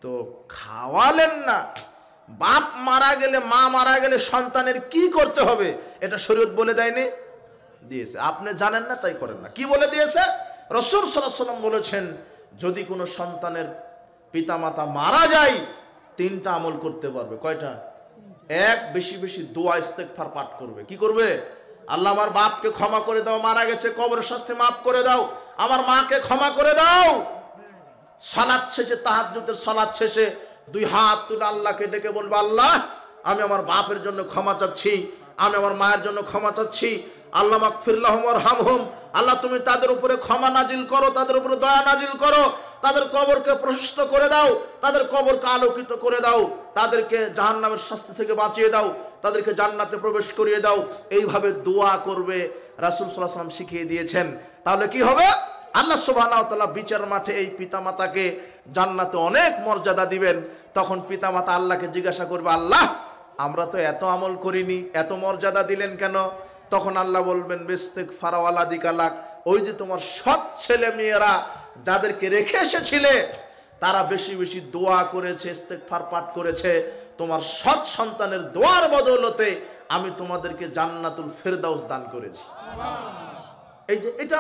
তো খাওয়ালেন না। বাপ মারা গেলে, মা মারা গেলে সন্তানের কি করতে হবে এটা শরীয়ত বলে দেয়নি? দিয়েছে। আপনি জানেন না তাই করেন না। কি বলে দিয়েছে? রাসূল সাল্লাল্লাহু আলাইহি ওয়াসাল্লাম বলেছেন, যদি কোনো সন্তানের পিতামাতা মারা যায় 3টা আমল করতে পারবে। কয়টা? এক, বেশি বেশি দোয়া ইস্তেগফার পাঠ করবে। কি করবে? আল্লাহ আমার বাপকে ক্ষমা করে দাও, মারা গেছে, কবরের শাস্তি মাফ করে দাও, আমার মাকে ক্ষমা করে দাও। সালাত শেষে, তাহাজ্জুদের সালাত শেষে 2 হাত তুলে আল্লাহকে ডেকে বলবে, আল্লাহ আমি আমার বাপের জন্য ক্ষমা চাচ্ছি, আমি আমার মায়ের জন্য ক্ষমা চাচ্ছি, আল্লাহ মাগফির লাহুম ওয়ারহামহুম, আল্লাহ তুমি তাদের উপরে ক্ষমা নাজিল করো, তাদের উপরে দয়া নাজিল করো, তাদের কবরকে প্রশস্ত করে দাও, তাদের কবরকে আলোকিত করে দাও, তাদেরকে জাহান্নামের শাস্তি থেকে বাঁচিয়ে দাও, তাদেরকে জান্নাতে প্রবেশ করিয়ে দাও। এইভাবে দোয়া করবে, রাসূল সাল্লাল্লাহু আলাইহি ওয়াসাল্লাম শিখিয়ে দিয়েছেন। তাহলে কি হবে? আল্লাহ সুবহানাহু ওয়া তাআলা বিচার মাঠে এই পিতামাতাকে জান্নাতে অনেক মর্যাদা দিবেন। তখন পিতামাতা আল্লাহকে জিজ্ঞাসা করবে, আল্লাহ আমরা তো এত আমল করিনি, এত মর্যাদা দিলেন কেন? তখন আল্লাহ বলবেন, বিস্তিগফার ওয়ালাদিকালাক, ওই যে তোমার সৎ ছেলে মেয়েরা যাদেরকে রেখে এসেছিলে তারা বেশি বেশি দোয়া করেছে, ইস্তেগফার পাঠ করেছে, তোমার সৎ সন্তানের দোয়ার বদৌলতে আমি তোমাদেরকে জান্নাতুল ফেরদাউস দান করেছি। এই যে এটা।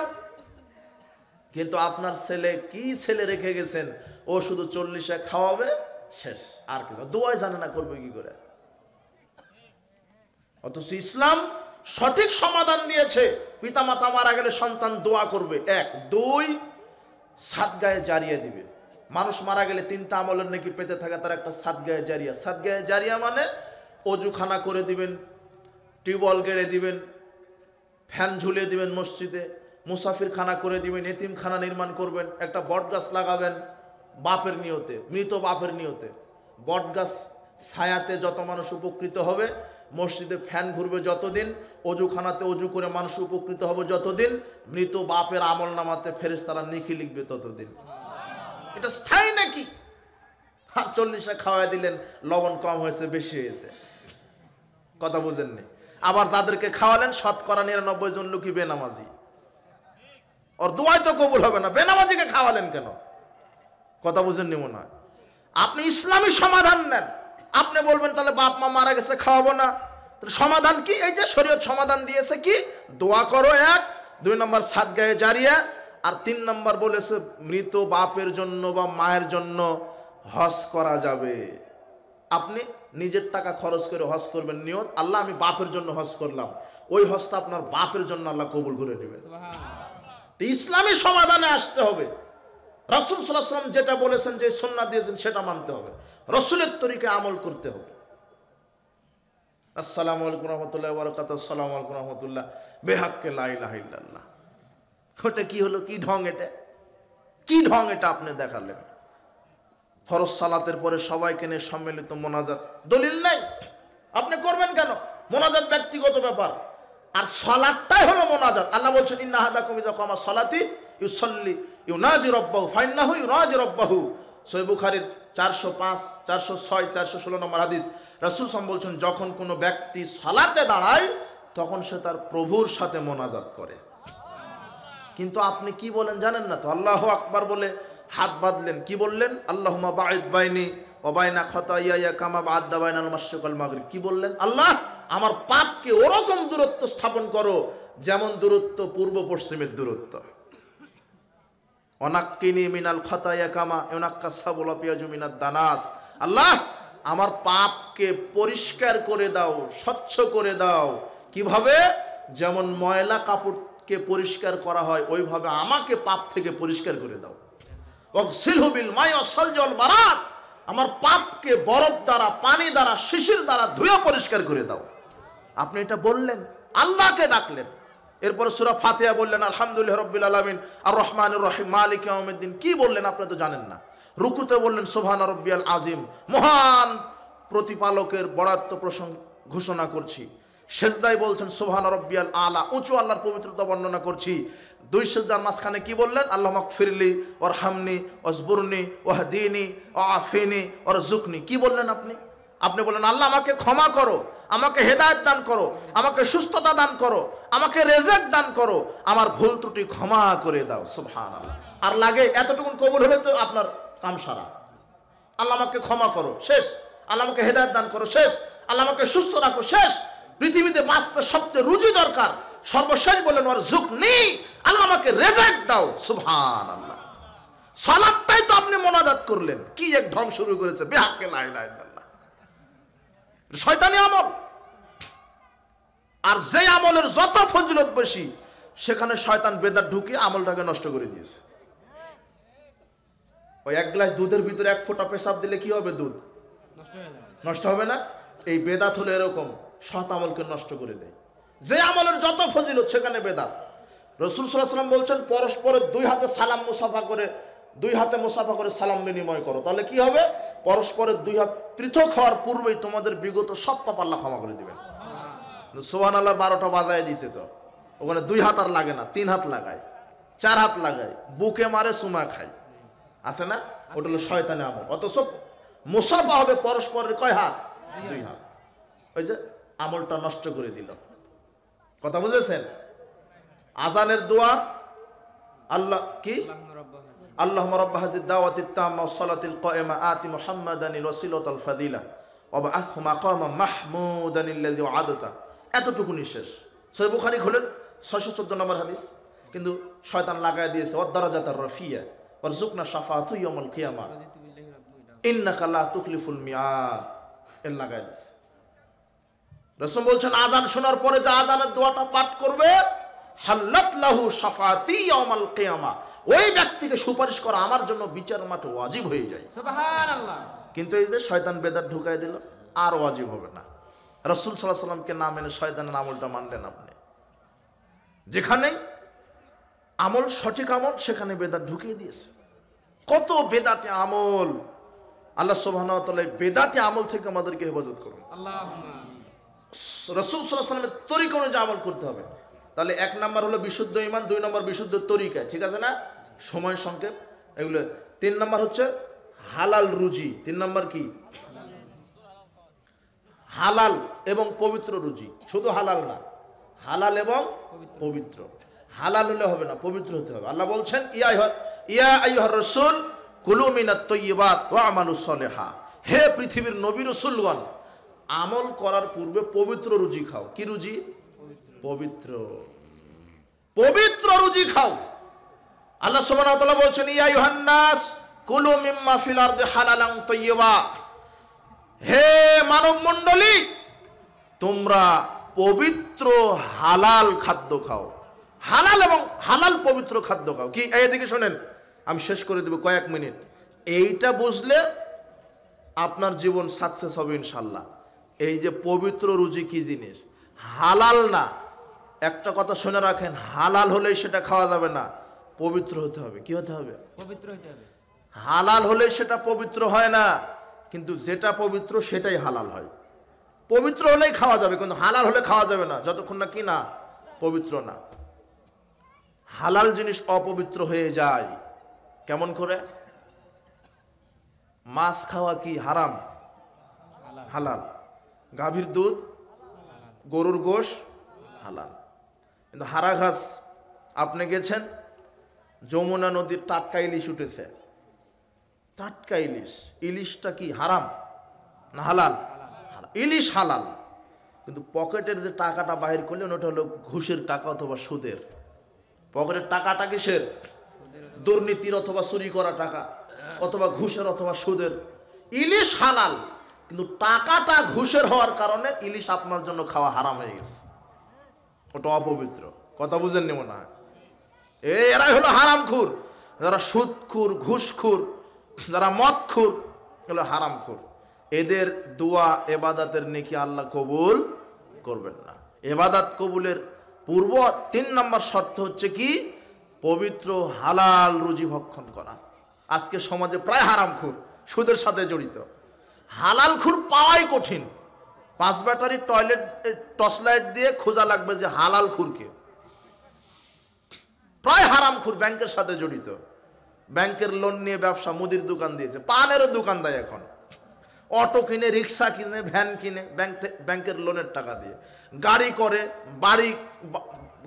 কিন্তু আপনার ছেলে, কি ছেলে রেখে গেছেন, ও শুধু 40-এ খাওয়াবে, শেষ, আর কিছু দোয়াই জানে না, করবে কি করে? অথচ ইসলাম সঠিক সমাধান দিয়েছে। পিতামাতা মারা গেলে সন্তান দোয়া করবে, 1। 2, সাদগায়ে জারিয়া দিবে। মানুষ মারা গেলে 3টা আমলের নাকি পেতে থাকে, তার একটা সাদগায়ে জারিয়া। সাদগায়ে জারিয়া মানে অজুখানা করে দিবেন, টিউবওয়েল গেড়ে দিবেন, ফ্যান ঝুলিয়ে দিবেন মসজিদে, মুসাফির খানা করে দিবেন, এতিমখানা নির্মাণ করবেন, একটা বট গাছ লাগাবেন বাপের নিয়তে, মৃত বাপের নিয়তে। বট গাছ ছায়াতে যত মানুষ উপকৃত হবে, মসজিদে ফ্যান ঘুরবে যতদিন, অজুখানাতে অজু করে মানুষ উপকৃত হবে যতদিন, মৃত বাপের আমল নামাতে ফেরেশতারা নেকি লিখবে ততদিন। এটা স্থায়ী নাকি? আর 40-এ খাওয়াই দিলেন, লবণ কম হয়েছে, বেশি হয়েছে, কথা বুঝেননি? আবার যাদেরকে খাওয়ালেন শতকরা 99 জন লোকই বেনামাজি, ওর দোয়াই তো কবুল হবে না, বেনামাজিকে খাওয়ালেন কেন? কথা বুঝেননি মনে হয়? আপনি ইসলামী সমাধান নেন। আপনি বলবেন তাহলে বাপ মা মারা গেছে খাওয়াবো না, সমাধান কি? এই যে শরীয়ত সমাধান দিয়েছে, কি? দোয়া করো, 1। 2 নম্বর সাদগায়ে জারিয়া, আর 3 নম্বর বলেছে মৃত বাপের জন্য বা মায়ের জন্য হজ করা যাবে। আপনি নিজের টাকা খরচ করে হজ করবেন, নিয়ত আল্লাহ আমি বাপের জন্য হজ করলাম, ওই হজটা আপনার বাপের জন্য আল্লাহ কবুল করে নেবেন। ইসলামী সমাধানে আসতে হবে। রাসূল সাল্লাল্লাহু আলাইহি ওয়াসাল্লাম যেটা বলেছেন, যে সুন্নাহ দিয়েছেন, সেটা মানতে হবে, রাসূলের তরিকায় আমল করতে হবে। আসসালামু আলাইকুম রাহমাতুল্লাহি ওয়া বারাকাতুহু। আসসালামু আলাইকুম রাহমাতুল্লাহ, বেহাক্কে লা ইলাহা ইল্লাল্লাহ। ওটা কি হলো? কি ঢং এটা? কি ঢং এটা আপনি দেখালেন? ফরজ সালাতের পরে সবাইকে নিয়ে সম্মিলিত মোনাজাত, দলিল নাই, আপনি করবেন কেন? মোনাজাত ব্যক্তিগত ব্যাপার, আর সালাতটাই হলো মোনাজাত। আল্লাহ বলছেন, ইন্না আহাদাকুম ইযা কামা সালাতি ইউসাল্লি ইউনাজি রাব্বাহু ফাইন্নাহু ইউনাজি রাব্বাহু। সহিহ বুখারীর 405, 406, 416 নম্বর হাদিস। রাসূল সাল্লাল্লাহু আলাইহি ওয়াসাল্লাম বলছেন, যখন কোনো ব্যক্তি সালাতে দাঁড়ায় তখন সে তার প্রভুর সাথে মোনাজাত করে। কিন্তু আপনি কি বলেন জানেন না তো? আল্লাহু আকবার বলে হাত বাঁধলেন, কি বললেন? আল্লাহুম্মা বাঈদ বাইনি ওয়া বাইনা খাতায়ায়া কামা বা'আদা বাইনাল মাশরিক ওয়াল মাগরিব। কি বললেন? আল্লাহ আমার পাপকে ওরকম দূরত্ব স্থাপন করো যেমন দূরত্ব পূর্ব পশ্চিমের দূরত্ব। ওয়ানাক্কিনি মিনাল খাতায়া কামা ইউনাক্কাস সাবুল পিয়াজু মিনাদ দানাস। আল্লাহ আমার পাপকে পরিষ্কার করে দাও, স্বচ্ছ করে দাও। কিভাবে? যেমন ময়লা কাপড়কে পরিষ্কার করা হয়, ওইভাবে আমাকে পাপ থেকে পরিষ্কার করে দাও। ওয়াগসিলহু বিল মাই ওয়াস-সালজি ওয়াল বারাদ। আমার পাপকে বরফ দ্বারা, পানি দ্বারা, শিশির দ্বারা ধুয়ে পরিষ্কার করে দাও। আপনি এটা বললেন, আল্লাহকে ডাকলেন। এরপর সূরা ফাতিহা বললেন, আলহামদুলিল্লাহি রাব্বিল আলামিন আর রহমানির রহিম মালিক ইয়াউমিদ্দিন। কি বললেন আপনি তো জানেন না। রুকুতে বললেন সুবহান রাব্বিয়াল আযীম, মহান প্রতিপালকের বড়াত্ম ঘোষণা করছি। সেজদায় বলছেন সুবহান রাব্বিয়াল আলা, উঁচু আল্লাহর পবিত্রতা বর্ণনা করছি। 2 সেজদার মাঝখানে কি বললেন? আল্লাহ মাগফিরলি ওয়ারহামনি ওয়াজবুরনি ওয়াহদিনি ওয়াআফিনি ওয়ারযুকনি। কি বললেন আপনি? আপনি বললেন আল্লাহ আমাকে ক্ষমা করো, আমাকে হেদায়েত দান করো, আমাকে সুস্থতা দান করো, আমাকে রিজিক দান করো, আমার ভুল ত্রুটি ক্ষমা করে দাও। সুবহানাল্লাহ। আর লাগে এতটুকু কবুল হলে তো আপনার কাম সারা। আল্লাহ আমাকে ক্ষমা করো, শেষ। আল্লাহ আমাকে হেদায়েত দান করো, শেষ। আল্লাহ আমাকে সুস্থ রাখো, শেষ। পৃথিবীতে বাঁচতে সবচেয়ে রুজি দরকার, সর্বশেষ বলেন ওয়ারযুকনি, আল্লাহ আমাকে রিজিক দাও। সুবহানাল্লাহ। সালাতটাই তো আপনি মোনাজাত করলেন, কি এক ঢং শুরু করেছে, বিহাক্কে লা ইলাহা ইল্লাল্লাহ। শয়তানি আমল। আর যে আমলের যত ফজিলত বেশি, সেখানে শয়তান বেদাত ঢুকিয়ে আমলটাকে নষ্ট করে দিয়েছে। ওই এক গ্লাস দুধের ভিতরে এক ফোঁটা পেশাব দিলে কি হবে? দুধ নষ্ট হবে না? এই বেদাত হলো এরকম, সৎ আমলকে নষ্ট করে দেয়। যে আমলের যত ফজিলত সেখানে বেদাত। রাসূল সাল্লাল্লাহু আলাইহি ওয়াসাল্লাম বলছেন, পরস্পরের দুই হাতে সালাম মুসাফা করে, দুই হাতে মুসাফা করে সালাম বিনিময় করো, তাহলে কি হবে? পরস্পরের দুই হাত পৃথক হওয়ার পূর্বেই তোমাদের বিগত সব পাপ আল্লাহ ক্ষমা করে দিবেন। সুবহানাল্লাহ 12টা বাজায় দিছে তো, ওখানে দুই হাত আর লাগে না, 3 হাত লাগায়, 4 হাত লাগায়, বুকে মারে, চুমা খায়, আছে না? ওটা হলো শয়তানি আমল। অথচ মুসাফা হবে পরস্পরের কয় হাত? 2 হাত। ওই যে আমলটা নষ্ট করে দিল। কথা বুঝেছেন? আজানের দোয়া আল্লাহ কি? আল্লাহুম্মা রাব্বা হাযিদ দাওয়াতিত তাম্মা ওয়াস সালাতিল কায়িমা আতি মুহাম্মাদানিল ওয়াসিলাতাল ফাদিলা ওয়া বা'আথহু মাকামান মাহমুদানিল্লাযী ওয়া'আদতা। এতটুকুনি শেষ। সহিহ বুখারী খুলেন 614 নম্বর হাদিস। কিন্তু শয়তান লাগায় দিয়েছে ওয়াদ দারাজাতার রাফিয়া ওয়ারযুকনা শাফাআতু ইয়াউমাল কিয়ামা ইন্নাকা লা তুখলিফুল মিআদ, এর লাগায় দিয়েছে। রাসূল বলছেন, আযান শোনার পরে যে আযানের দোয়াটা পাঠ করবে, হাল্লাত লাহু শাফাআতি ইয়াউমাল কিয়ামা, ওই ব্যক্তিকে সুপারিশ করা আমার জন্য বিচার মাঠে ওয়াজিব হয়ে যায়। সুবহানাল্লাহ। কিন্তু এই যে শয়তান বেদাত ঢুকায় দিল, আর ওয়াজিব হবে না। রাসূল সাল্লাল্লাহু আলাইহি ওয়াসাল্লামকে না মেনে শয়তানের আমলটা মানলেন আপনি। যেখানে আমল সঠিক আমল, সেখানে বেদাত ঢুকিয়ে দিয়েছে। কত বেদাতে আমল। আল্লাহ সুবহানাহু ওয়া তাআলা বেদাতে আমল থেকে আমাদেরকে হেফাজত করুন। আল্লাহুম্মা। রাসূল সাল্লাল্লাহু আলাইহি ওয়াসাল্লামের তরিকা অনুযায়ী আমল করতে হবে। তাহলে 1 নাম্বার হলো বিশুদ্ধ ঈমান, 2 নাম্বার বিশুদ্ধ তরিকা, ঠিক আছে না? সময় সংক্ষেপ এগুলো। 3 নাম্বার হচ্ছে হালাল রুজি। 3 নাম্বার কি? হালাল এবং পবিত্র রুজি। শুধু হালাল না, হালাল এবং পবিত্র। হালাল হলে হবে না, পবিত্র হতে হবে। আল্লাহ বলছেন, ইয়া আইয়ুহার রাসূল কুলু মিনাত তাইয়্যিবাত ওয়া আমালুস সালিহা, হে পৃথিবীর নবী রাসূলগণ, আমল করার পূর্বে পবিত্র রুজি খাও। কি রুজি? পবিত্র। পবিত্র রুজি খাও। আল্লাহ সুবহানাহু ওয়া তাআলা বলছেন, ইয়া আইয়ুহান নাস কুলু মিম্মা ফিল আরদি হালালান তাইয়্যিবা, হে মানব মণ্ডলী, তোমরা পবিত্র হালাল খাদ্য খাও। হালাল এবং হালাল পবিত্র খাদ্য খাও। কি? এইদিকে শোনেন, আমি শেষ করে দেব কয়েক মিনিট। এইটা বুঝলে আপনার জীবন সাকসেস হবে ইনশাল্লাহ। এই যে পবিত্র রুজি কি জিনিস, হালাল না। একটা কথা শুনে রাখেন, হালাল হলেই সেটা খাওয়া যাবে না, পবিত্র হতে হবে। কি হতে হবে? পবিত্র হতে হবে। হালাল হলেই সেটা পবিত্র হয় না, কিন্তু যেটা পবিত্র সেটাই হালাল হয়। পবিত্র হলেই খাওয়া যাবে, কিন্তু হালাল হলে খাওয়া যাবে না যতক্ষণ না কি না পবিত্র না। হালাল জিনিস অপবিত্র হয়ে যায়। কেমন করে? মাছ খাওয়া কি হারাম? হালাল। গাভীর দুধ, গরুর গোশ হালাল। কিন্তু হারা ঘাস, আপনি গেছেন, যমুনা নদীর টাটকা ইলিশ উঠেছে, টাটকা ইলিশ, ইলিশটা কি হারাম না হালাল? ইলিশ হালাল, কিন্তু পকেটের যে টাকাটা বাহির করলেন ওটা হলো ঘুষের টাকা অথবা সুদের। পকেটের টাকাটা কিসের? দুর্নীতির অথবা চুরি করা টাকা, অথবা ঘুষের অথবা সুদের। ইলিশ হালাল, কিন্তু টাকাটা ঘুষের হওয়ার কারণে ইলিশ আপনার জন্য খাওয়া হারাম হয়ে গেছে, ওটা অপবিত্র। কথা বুঝেননি মনে হয়? এরাই হলো হারামখোর। যারা সুদখোর, ঘুষখোর, যারা মদখোর, হলো হারামখোর। এদের দোয়া এবাদাতের নেকি আল্লাহ কবুল করবেন না। এবাদাত কবুলের পূর্ব 3 নম্বর শর্ত হচ্ছে কি? পবিত্র হালাল রুজি ভক্ষণ করা। আজকে সমাজে প্রায় হারামখোর, সুদের সাথে জড়িত। হালালখোর পাওয়াই কঠিন। 5 ব্যাটারি টয়লেট টর্চ লাইট দিয়ে খোঁজা লাগবে যে হালালখোরকে। প্রায় হারামখোর ব্যাংকের সাথে জড়িত। ব্যাংকের লোন নিয়ে ব্যবসা, মুদির দোকান দিয়েছে, পানেরও দোকান দেয় এখন, অটো কিনে, রিক্সা কিনে, ভ্যান কিনে, ব্যাংকের লোনের টাকা দিয়ে গাড়ি করে,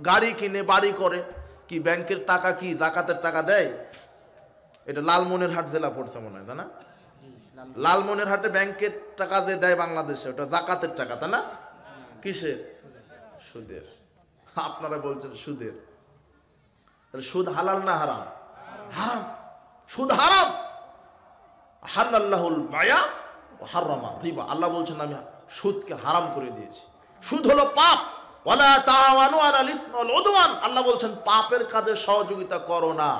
গাড়ি কিনে, বাড়ি করে। কি ব্যাংকের টাকা কি জাকাতের টাকা দেয়? এটা লালমনিরহাট জেলা পড়ছে মনে হয়, তাই না? লালমনিরহাটে ব্যাংকের টাকা যে দেয় বাংলাদেশে, ওটা জাকাতের টাকা, তাই না? কিসের? সুদের। আপনারা বলছেন সুদের। সুদ হালাল না হারাম? হারাম। সুদ হারাম। হালাল্লাহুল বায়া ওয়া হারামা রিবা। আল্লাহ বলছেন আমি সুদকে হারাম করে দিয়েছি। সুদ হলো পাপ। ওয়ালা তাআওয়ানু আলাল ইসমি ওয়াল উদওয়ান। আল্লাহ বলছেন পাপের কাজে সহযোগিতা করো না।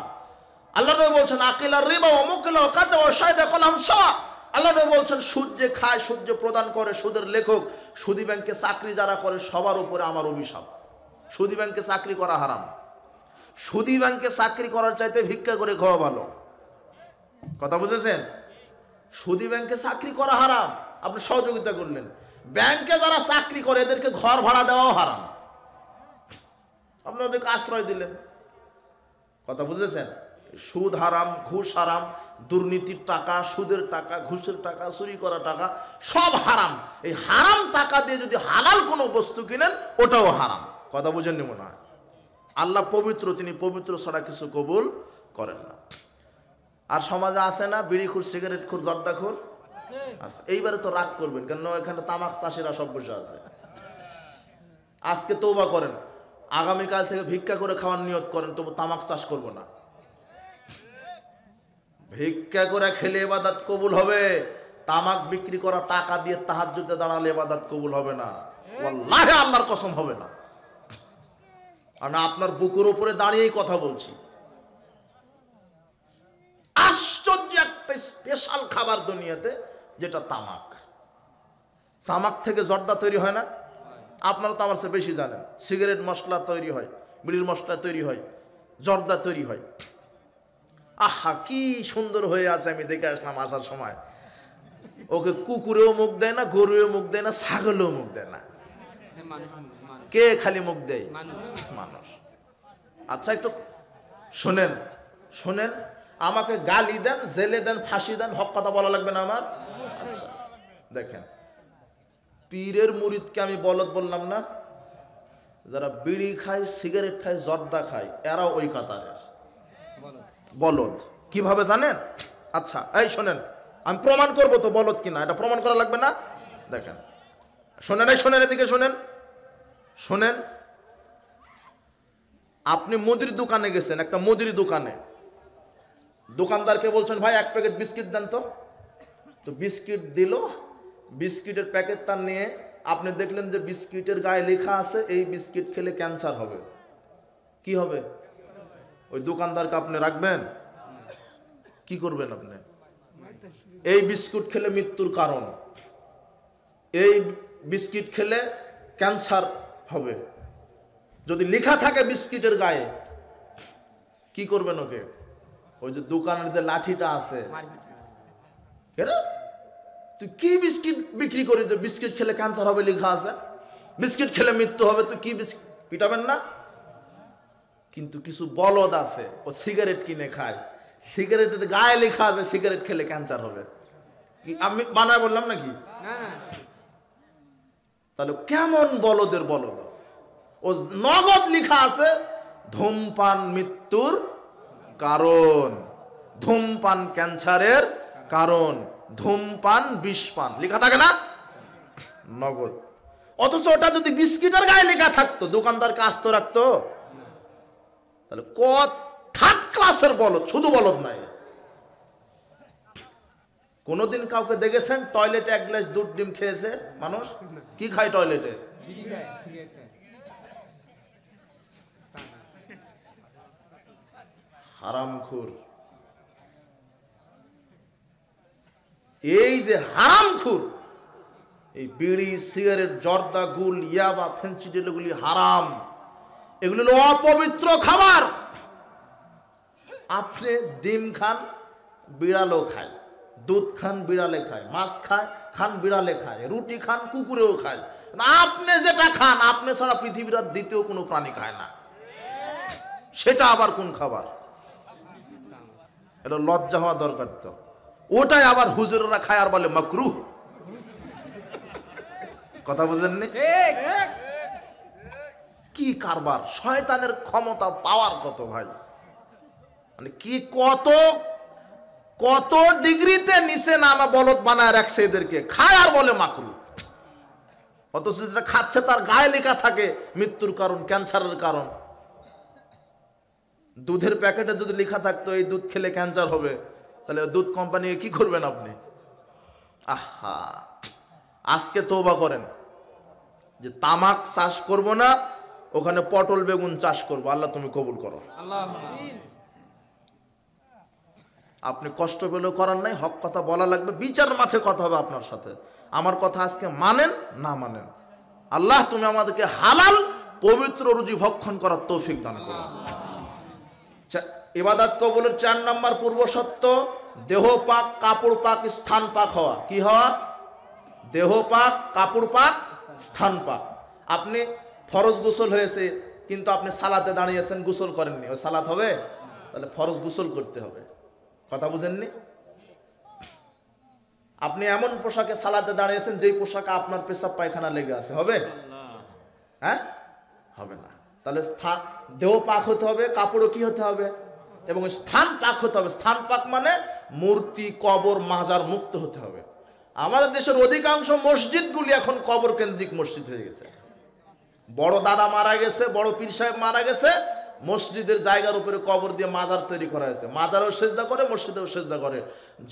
আল্লাহ নবী বলছেন আকিলার রিবা ওয়া মুকিলাল কাযা ওয়া শাহিদা কলাম সাওয়া। আল্লাহ নবী বলছেন সুদ যে খায়, সুদ যে প্রদান করে, সুদের লেখক, সুদী ব্যাংকে চাকরি যারা করে সবার উপরে আমার অভিশাপ। সুদী ব্যাংকে চাকরি করা হারাম। সুদী ব্যাংকে চাকরি করার চাইতে ভিক্ষা করে খাওয়া ভালো। কথা বুঝেছেন? সুদী ব্যাংকে চাকরি করা হারাম, আপনি সহযোগিতা করলেন। ব্যাংকে যারা চাকরি করে এদেরকে ঘর ভাড়া দেওয়াও হারাম, আপনি ওদেরকে আশ্রয় দিলেন। কথা বুঝেছেন? সুদ হারাম, ঘুষ হারাম, দুর্নীতির টাকা, সুদের টাকা, ঘুষের টাকা, চুরি করা টাকা সব হারাম। এই হারাম টাকা দিয়ে যদি হালাল কোনো বস্তু কিনেন ওটাও হারাম। কথা বুঝেন নি মনে হয়? আল্লাহ পবিত্র, তিনি পবিত্র ছাড়া কিছু কবুল করেন না। আর সমাজে আছে না বিড়িখোর, সিগারেটখোর, জর্দাখোর? এইবারে তো রাগ করবেন, কেন এখানে তামাক চাষিরা সব বসে আছে। আজকে তওবা করেন, আগামীকাল থেকে ভিক্ষা করে খাওয়ার নিয়ত করেন, তবু তামাক চাষ করব না। ভিক্ষা করে খেলে ইবাদত কবুল হবে, তামাক বিক্রি করা টাকা দিয়ে তাহাজ্জুদে দাঁড়ালে ইবাদত কবুল হবে না। ওয়াল্লাহি আল্লাহর কসম হবে না। আমি আপনার বুকের উপরে দাঁড়িয়েই কথা বলছি। আশ্চর্য একটা স্পেশাল খাবার দুনিয়াতে, যেটা তামাক। তামাক থেকে জর্দা তৈরি হয় না? আপনারা তো আমার চেয়ে বেশি জানেন। সিগারেট মশলা তৈরি হয়, বিড়ির মশলা তৈরি হয়, জর্দা তৈরি হয়। আহা কি সুন্দর হয়ে আছে, আমি দেখে আসলাম আসার সময়। ওকে কুকুরেও মুখ দেয় না, গরুও মুখ দেয় না, ছাগলও মুখ দেয় না। কে খালি মুখ দেয়? মানুষ। আচ্ছা একটু শোনেন, শোনেন, আমাকে গালি দেন, জেলে দেন, ফাঁসি দেন, হক কথা বলা লাগবে না আমার। আচ্ছা দেখেন, পীরের মুরিদকে আমি বলদ বললাম না? যারা বিড়ি খায়, সিগারেট খায়, জর্দা খায়, এরাও ওই কাতারের বলদ। কিভাবে জানেন? আচ্ছা এই শোনেন, আমি প্রমাণ করবো তো বলদ কিনা, এটা প্রমাণ করা লাগবে না? দেখেন, শোনেন, এই শোনেন, এদিকে শোনেন, শোনেন। আপনি মুদির দোকানে গেছেন, একটা মুদির দোকানে দোকানদারকে বলছেন ভাই এক প্যাকেট বিস্কিট দেন তো। তো বিস্কিট দিল, বিস্কিটের প্যাকেটটা নিয়ে আপনি দেখলেন যে বিস্কিটের গায়ে লেখা আছে এই বিস্কিট খেলে ক্যান্সার হবে। কি হবে? ওই দোকানদারকে আপনি রাখবেন? কি করবেন আপনি? এই বিস্কুট খেলে মৃত্যুর কারণ, এই বিস্কিট খেলে ক্যান্সার হবে, যদি লেখা থাকে বিস্কিটের গায়ে, কি করবেন ওকে? ওই যে দোকানের যে লাঠিটা আছে, তুই কি বিস্কিট বিক্রি করি যে বিস্কিট খেলে ক্যান্সার হবে লেখা আছে, বিস্কিট খেলে মৃত্যু হবে, তুই কি পিটাবেন না? কিন্তু কিছু বলদ আছে, ও সিগারেট কিনে খায়, সিগারেটের গায়ে লেখা আছে সিগারেট খেলে ক্যান্সার হবে। আমি বানায় বললাম নাকি? তাহলে কেমন বলদের বলদ? ও নগদ লেখা আছে ধূমপান মৃত্যুর কারণ, ধূমপান ক্যান্সারের কারণ, ধূমপান বিষপান লেখা থাকে না নগদ। অথচ ওটা যদি বিস্কিটের গায়ে লেখা থাকতো দোকানদারকে আস্ত রাখতো? তাহলে কত থার্ড ক্লাসের বলদ, শুধু বলদ নাই। কোনদিন কাউকে দেখেছেন টয়লেটে এক গ্লাস দুধ ডিম খেয়েছে মানুষ? কি খায় টয়লেটে? হারামখোর। এই যে হারামখোর, এই বিড়ি, সিগারেট, জর্দা, গুল, ইয়াবা, ফেন্সিডিল, এগুলি হারাম, এগুলো হলো অপবিত্র খাবার। আপনি ডিম খান, বিড়ালও খায়, দুধ খান, বিড়ালে খায়, মাছ খায়, খান, বিড়ালে খায়, রুটি খান, কুকুরেও খায়। আপনি যেটা খান, আপনি ছাড়া পৃথিবীর আর দ্বিতীয় কোনো প্রাণী খায় না, সেটা আবার কোন খাবার? এটা লজ্জা হওয়া দরকার। তো ওটাই আবার হুজুররা খায় আর বলে মাকরুহ। কথা বুঝেননি? কি কারবার! শয়তানের ক্ষমতা, পাওয়ার কত ভাই, মানে কি কত কত ডিগ্রিতে নিচে নামা বলদ বানায় রাখছে এদেরকে, খায় আর বলে মাকরু। অথচ যেটা খাচ্ছে তার গায়ে লেখা থাকে মৃত্যুর কারণ, ক্যান্সারের কারণ। দুধের প্যাকেটে যদি লেখা থাকতো এই দুধ খেলে ক্যান্সার হবে, তাহলে দুধ কোম্পানি কি করবেন আপনি? আহা, আজকে তওবা করেন যে তামাক চাষ করব না, ওখানে পটল বেগুন চাষ করব। আল্লাহ তুমি কবুল করো। আপনি কষ্ট পেলেও করার নাই, হক কথা বলা লাগবে, বিচার মাঠে কথা হবে আপনার সাথে। আমার কথা আজকে মানেন না মানেন, আল্লাহ তুমি আমাদেরকে হালাল পবিত্র রুজি ভক্ষণ করার তৌফিক দান করো। ইবাদত কবুলের 4 নম্বর পূর্ব শর্ত দেহ পাক, কাপড় পাক, স্থান পাক হওয়া। কি হওয়া? দেহ পাক, কাপড় পাক, স্থান পাক। আপনি ফরজ গোসল হয়েছে কিন্তু আপনি সালাতে দাঁড়িয়েছেন, গোসল করেননি, ওই সালাত হবে? তাহলে ফরজ গোসল করতে হবে। কথা বুঝেননি? আপনি এমন পোশাকে সালাতে দাঁড়িয়েছেন যেই পোশাকে আপনার পেশাব পায়খানা লেগে আছে, হবে? হ্যাঁ, হবে না। তাহলে দেহ পাক হতে হবে, কাপড়ও কি হতে হবে, এবং স্থান পাক হতে হবে। স্থান পাক মানে মূর্তি, কবর, মাজার মুক্ত হতে হবে। আমাদের দেশের অধিকাংশ মসজিদগুলি এখন কবর কেন্দ্রিক মসজিদ হয়ে গেছে। বড় দাদা মারা গেছে, বড় পীর সাহেব মারা গেছে, মসজিদের জায়গার উপরে কবর দিয়ে মাজার তৈরি করা হয়েছে। মাজারও সেজদা করে, মসজিদেও সেজদা করে।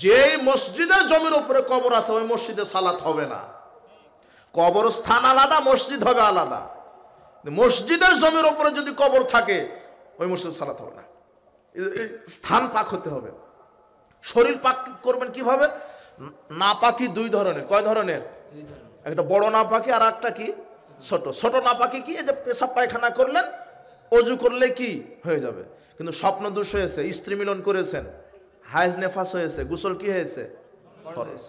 যেই মসজিদের জমির উপরে কবর আছে ওই মসজিদে সালাত হবে না। কবর স্থান আলাদা, মসজিদ হবে আলাদা। মসজিদের জমির উপরে যদি কবর থাকে ওই মসজিদে সালাত হবে না। স্থান পাক হতে হবে। শরীর পাক করবেন কিভাবে? নাপাকি 2 ধরনের। কয় ধরনের? একটা বড় নাপাকি আর একটা কি ছোট। ছোট নাপাকি কি? এই যে পেশাব পায়খানা করলেন, অজু করলে কি হয়ে যাবে। কিন্তু স্বপ্ন দোষ হয়েছে, স্ত্রী মিলন করেছেন, হায়েজ নেফাস হয়েছে, গোসল কি হয়েছে? ফরজ।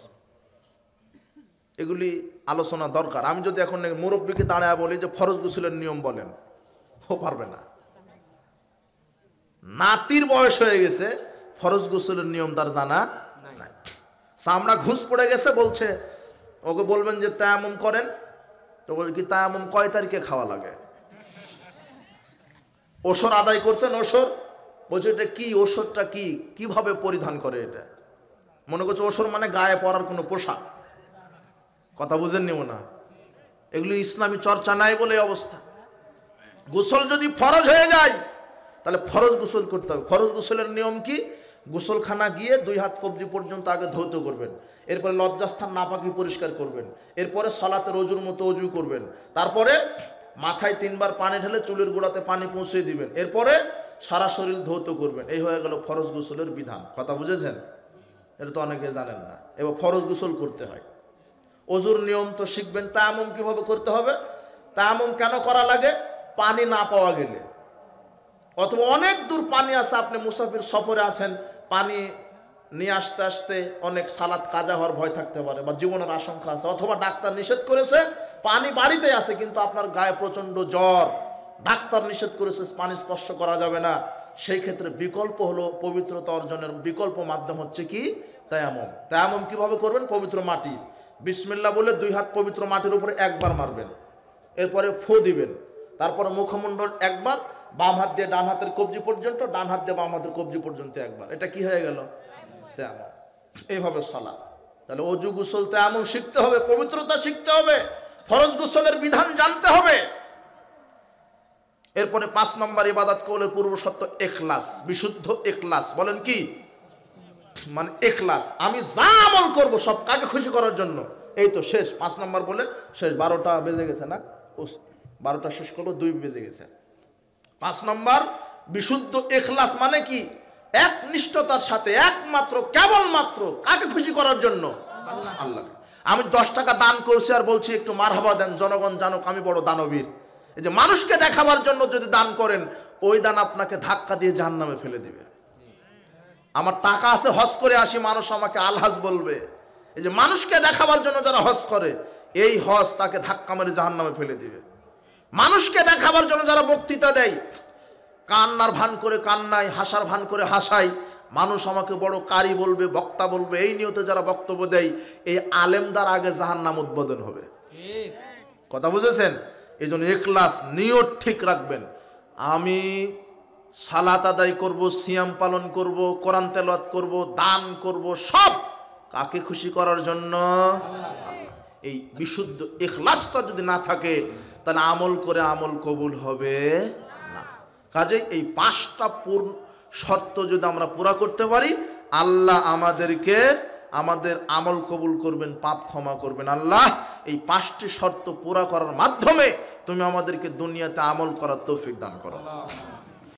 এগুলি আলোচনা দরকার। আমি যদি এখন মুরব্বীকে দাঁড়ায় বলি যে ফরজ গোসলের নিয়ম বলেন, ও পারবে না। নাতির বয়স হয়ে গেছে, ফরজ গোসলের নিয়ম তার জানা নাই। চামড়া ঘুষ পড়ে গেছে, বলছে ওকে বলবেন যে তায়াম্মুম করেন, তো বলবে কি তায়াম্মুম কয় তারিখে খাওয়া লাগে? ওসর আদায় করছেন, ওসর বলছে এটা কি, ওসরটা কি, কিভাবে পরিধান করে এটা? মনে করছে ওসর মানে গায়ে পরার কোনো পোশাক। কথা বুঝেননি না? এগুলি ইসলামী চর্চা নাই বলে অবস্থা। গোসল যদি ফরজ হয়ে যায় তাহলে ফরজ গোসল করতে হবে। ফরজ গোসলের নিয়ম কি? গোসলখানা গিয়ে 2 হাত কবজি পর্যন্ত আগে ধৌত করবেন, এরপরে লজ্জাস্থান নাপাকি পরিষ্কার করবেন, এরপরে সলাতের অজুর মতো অজু করবেন, তারপরে মাথায় 3 বার পানি ঢেলে চুলের গোড়াতে পানি পৌঁছে দিবেন, এরপরে সারা শরীর ধৌত করবেন। এই হয়ে গেল ফরজ গোসলের বিধান। কথা বুঝেছেন? এটা তো অনেকে জানেন না। এবার ফরজ গোসল করতে হয়। অজুর নিয়ম তো শিখবেন। তায়াম্মুম কিভাবে করতে হবে? তায়াম্মুম কেন করা লাগে? পানি না পাওয়া গেলে, অথবা অনেক দূর পানি আছে, আপনি মুসাফির সফরে আছেন, পানি নিয়ে আসতে আসতে অনেক সালাত কাজা হওয়ার ভয় থাকতে পারে বা জীবনের আশঙ্কা আছে, অথবা ডাক্তার নিষেধ করেছে, পানি বাড়িতে আছে কিন্তু আপনার গায়ে প্রচন্ড জ্বর, ডাক্তার নিষেধ করেছে পানি স্পর্শ করা যাবে না। সেই ক্ষেত্রে বিকল্প হলো, পবিত্রতা অর্জনের বিকল্প মাধ্যম হচ্ছে কি? তায়াম্মুম। তায়াম্মুম কিভাবে করবেন? পবিত্র মাটি, বিসমিল্লাহ বলে 2 হাত পবিত্র মাটির উপরে একবার মারবেন, এরপরে ফু দিবেন, তারপরে মুখমণ্ডল একবার, বাম হাত দিয়ে ডান হাতের কবজি পর্যন্ত, ডান হাত দিয়ে বাম হাতের কবজি পর্যন্ত একবার। এটা কি হয়ে গেল? তায়াম্মুম। এইভাবে সালাত। তাহলে অজু গোসল তায়াম্মুম শিখতে হবে, পবিত্রতা শিখতে হবে, ফরজ গোসলের বিধান জানতে হবে। এরপরে 5 নম্বর ইবাদত কবুলের পূর্ব শর্ত ইখলাস, বিশুদ্ধ ইখলাস। বলেন কি? মানে ইখলাস, আমি যা আমল করবো সব কাকে খুশি করার জন্য। এই তো শেষ 5 নম্বর বলে শেষ। 12টা বেজে গেছে না? 12টা শেষ করবো, 2 বেজে গেছে। 5 নম্বর বিশুদ্ধ ইখলাস মানে কি? একনিষ্ঠতার সাথে, একমাত্র কেবলমাত্র কাকে খুশি করার জন্য? আল্লাহ। আমি 10 টাকা দান করছি আর বলছি একটু মারহাবা দেন, জনগণ জানুক আমি বড় দানবীর। এই যে মানুষকে দেখাবার জন্য যদি দান করেন, ওই দান আপনাকে ধাক্কা দিয়ে জাহান্নামে ফেলে দিবে। আমার টাকা আছে, হজ করে আসি, মানুষ আমাকে আলহাজ বলবে। এই যে মানুষকে দেখাবার জন্য যারা হজ করে, এই হজ তাকে ধাক্কা মেরে জাহান্নামে ফেলে দিবে। মানুষকে দেখাবার জন্য যারা বক্তৃতা দেয়, কান্নার ভান করে কান্নায়, হাসার ভান করে হাসায়, মানুষ আমাকে বড় কারি বলবে, বক্তা বলবে, এই নিয়তে যারা বক্তব্য দেয়, এই আলেমদার আগে জাহান্নাম উদ্বোধন হবে। কথা বুঝেছেন? এই জন্য ইখলাস, নিয়ত ঠিক রাখবেন। আমি সালাত আদায় করব, সিয়াম পালন করব, কোরআন তেলাওয়াত করব, দান করব, সব কাকে খুশি করার জন্য? এই বিশুদ্ধ ইখলাসটা যদি না থাকে তাহলে আমল করে আমল কবুল হবে না। কাজে এই 5টা শর্ত যদি আমরা পুরা করতে পারি, আল্লাহ আমাদেরকে আমাদের আমল কবুল করবেন, পাপ ক্ষমা করবেন। আল্লাহ এই 5টি শর্ত পুরা করার মাধ্যমে তুমি আমাদেরকে দুনিয়াতে আমল করার তৌফিক দান করো।